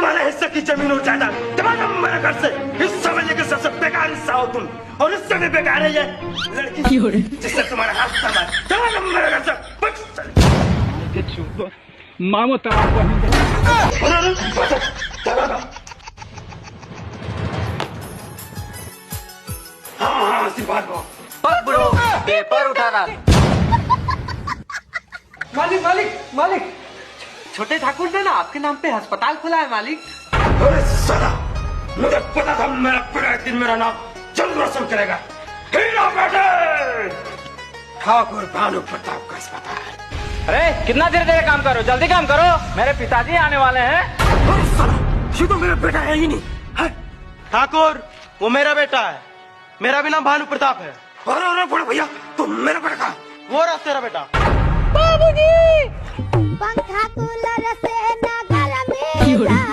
तुम्हारे हिस्से की जमीन और जायदाद तुम्हारा मेरे घर से हिस्सा में लेकर सबसे बेकार हिस्सा हो तुम, और इससे भी बेकार है ये लड़की जिससे तुम्हारा हाथ दबा, तुम्हारा मेरे घर से बच चल। मामो तलाक हाँ आशीर्वाद दो। ब्रो पेपर उठा रहा। मालिक मालिक मालिक, छोटे ठाकुर ने ना आपके नाम पे अस्पताल खोला है मालिक। अरे साला, मुझे पता था मेरा बेटा एक दिन मेरा नाम जल्द रोशन करेगा। हीरा बेटे, ठाकुर भानु प्रताप का अस्पताल। अरे कितना देर देर काम करो, जल्दी काम करो, मेरे पिताजी आने वाले हैं। अरे साला, ये तो मेरा बेटा है ही नहीं है। ठाकुर वो मेरा बेटा है, मेरा भी नाम भानु प्रताप है। अरे बड़े भैया, तुम मेरा बेटा कहाँ? वो रहा तेरा बेटा। बाबूजी, पंखा कूलर से ना घर में